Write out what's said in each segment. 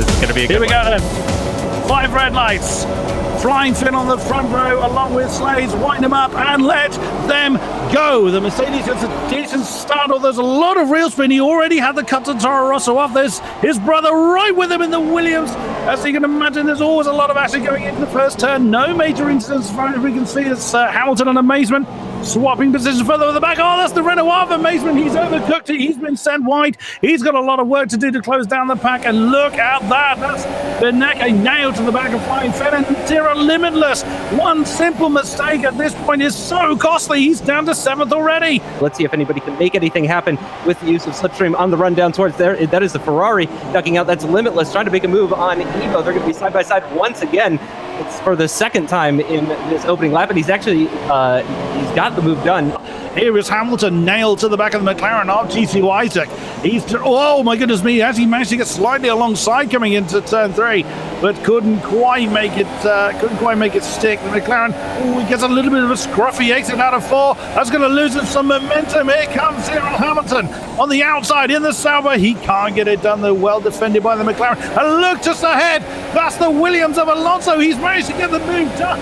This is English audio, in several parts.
This is going to be a good Here we one. go then. 5 red lights. Flying Finn on the front row along with Slades. Wind them up and let them go. The Mercedes gets a decent start. There's a lot of real spin. He already had the cut to Toro Rosso off. There's his brother right with him in the Williams. As you can imagine, there's always a lot of action going into the first turn. No major incidents as far as we can see. It's Hamilton and Amazement swapping positions further at the back. Oh, that's the Renoir of Amazement. He's overcooked it. He's been sent wide. He's got a lot of work to do to close down the pack. And look at that. That's the neck, a nail to the back of Flying Finn. And Tira Limitless. One simple mistake at this point is so costly. He's down to 7th already. Let's see if anybody can make anything happen with the use of Slipstream on the run down towards there. That is the Ferrari ducking out. That's Limitless trying to make a move on Evo. They're going to be side by side once again. It's for the second time in this opening lap, and he's actually he's got the move done. Here is Hamilton nailed to the back of the McLaren of GC Isaac. Oh my goodness me, as he managed to get slightly alongside coming into turn 3, but couldn't quite make it stick. The McLaren, he gets a little bit of a scruffy exit out of 4. That's going to lose him some momentum. Here comes Cyril Hamilton on the outside in the Sauber. He can't get it done, though. Well defended by the McLaren. And look just ahead, that's the Williams of Alonso. He's managed to get the move done.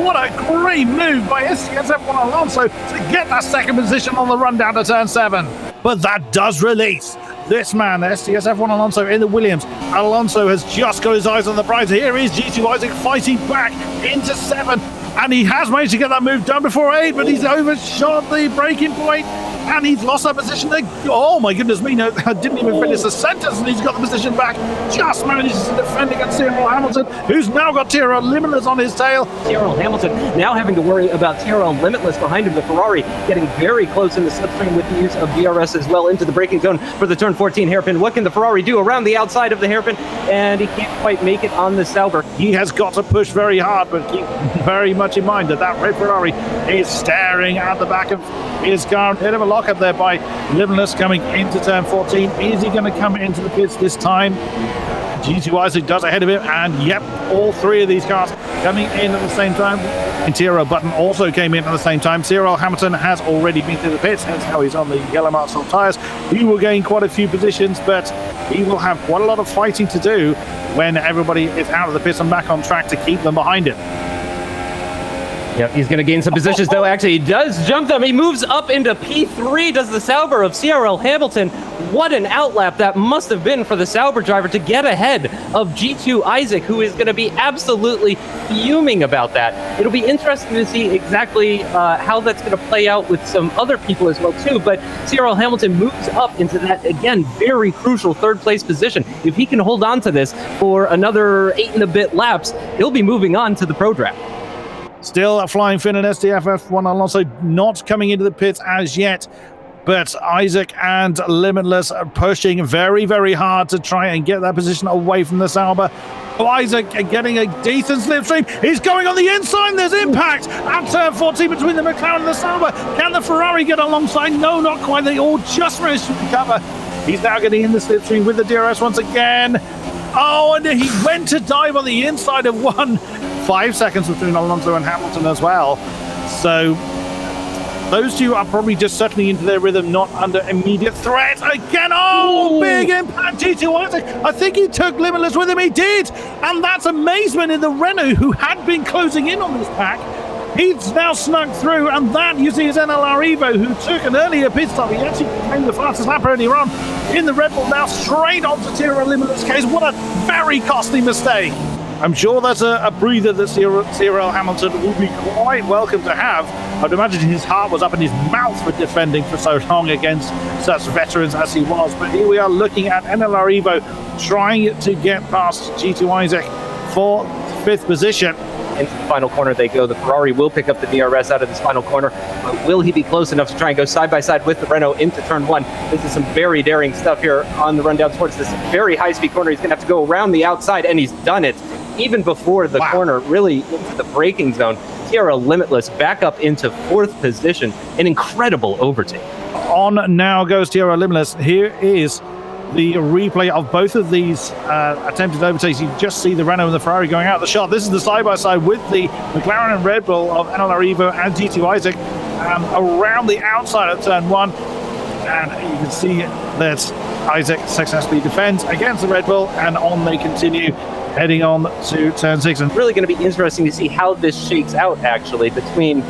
What a great move by SCSF1 Alonso to get that second position on the run down to turn 7. But that does release this man, STSF1 Alonso in the Williams. Alonso has just got his eyes on the prize. Here is G2 Isaac fighting back into 7. And he has managed to get that move done before 8, but he's overshot the braking point and he's lost that position. Oh my goodness me, no, I didn't even finish the sentence and he's got the position back. Just manages to defend against Cyril Hamilton, who's now got Tyrrell Limitless on his tail. Tyrrell Hamilton now having to worry about Tyrrell Limitless behind him. The Ferrari getting very close in the slipstream with the use of DRS as well into the braking zone for the turn 14 hairpin. What can the Ferrari do around the outside of the hairpin? And he can't quite make it on the Sauber. He has got to push very hard, but keep very much in mind that red Ferrari is staring at the back of his car. Bit of a lock up there by Limitless coming into turn 14. Is he going to come into the pits this time? G2 Isaac does ahead of him, and yep, all 3 of these cars coming in at the same time. Intero Button also came in at the same time. Cyril Hamilton has already been through the pits, hence how he's on the yellow marks on tyres. He will gain quite a few positions, but he will have quite a lot of fighting to do when everybody is out of the pits and back on track to keep them behind him. Yep, he's going to gain some positions, though. Actually, he does jump them. He moves up into P3, does the Sauber of Cyril Hamilton. What an outlap that must have been for the Sauber driver to get ahead of G2 Isaac, who is going to be absolutely fuming about that. It'll be interesting to see exactly how that's going to play out with some other people as well, too. But Cyril Hamilton moves up into that, again, very crucial third-place position. If he can hold on to this for another 8 and a bit laps, he'll be moving on to the Pro Draft. Still Flying Finn and STFF1 Alonso not coming into the pits as yet, but Isaac and Limitless are pushing very, very hard to try and get that position away from the Sauber. Oh, Isaac getting a decent slipstream. He's going on the inside. There's impact at turn 14 between the McLaren and the Sauber. Can the Ferrari get alongside? No, not quite. They all just managed to recover. He's now getting in the slipstream with the DRS once again. Oh, and he went to dive on the inside of 5 seconds between Alonso and Hamilton as well. So those two are probably just settling into their rhythm, not under immediate threat. Again, oh, big impact, G2 Isaac. I think he took Limitless with him. He did. And that's Amazement in the Renault, who had been closing in on this pack. He's now snuck through, and that, you see, is NLR Evo, who took an earlier pit stop. He actually became the fastest lap earlier on in the Red Bull, now straight onto Tyrrell Limitless case. What a very costly mistake. I'm sure that's a breather that Cyril Hamilton will be quite welcome to have. I'd imagine his heart was up in his mouth for defending for so long against such veterans as he was. But here we are looking at NLR Evo trying to get past G2 Isaac for 5th position. Into the final corner they go. The Ferrari will pick up the DRS out of this final corner, but will he be close enough to try and go side by side with the Renault into turn 1? This is some very daring stuff here on the run down towards this very high-speed corner. He's going to have to go around the outside, and he's done it even before the corner, really into the braking zone. Tierra Limitless back up into 4th position. An incredible overtake. On now goes Tierra Limitless. Here is the replay of both of these attempted overtakes. You just see the Renault and the Ferrari going out of the shot. This is the side-by-side with the McLaren and Red Bull of NLR Evo and G2 Isaac around the outside of turn 1. And you can see that Isaac successfully defends against the Red Bull, and on they continue, heading on to turn 6. And Really going to be interesting to see how this shakes out, actually, between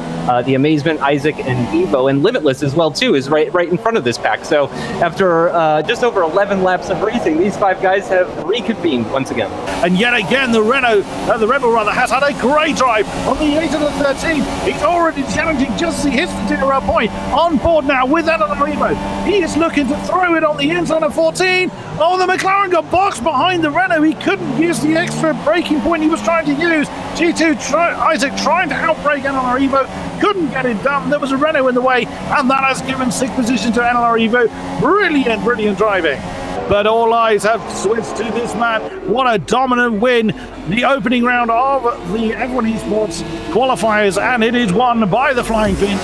the Amazement, Isaac, and Evo, and Limitless as well, too, is right in front of this pack. So after just over 11 laps of racing, these 5 guys have reconvened once again. And yet again, the Red Bull rather, has had a great drive on the 8 of the 13. He's already challenging just as he hits the 0 point. On board now with Eleanor Evo. He is looking to throw it on the inside of 14. Oh, the McLaren got boxed behind the Renault. He couldn't use the extra braking point he was trying to use. Isaac trying to outbrake Eleanor Evo. Couldn't get it done. There was a Renault in the way, and that has given 6th position to Eleanor Evo. Brilliant driving. But all eyes have switched to this man. What a dominant win. The opening round of the F1 Esports qualifiers, and it is won by the Flying Finch.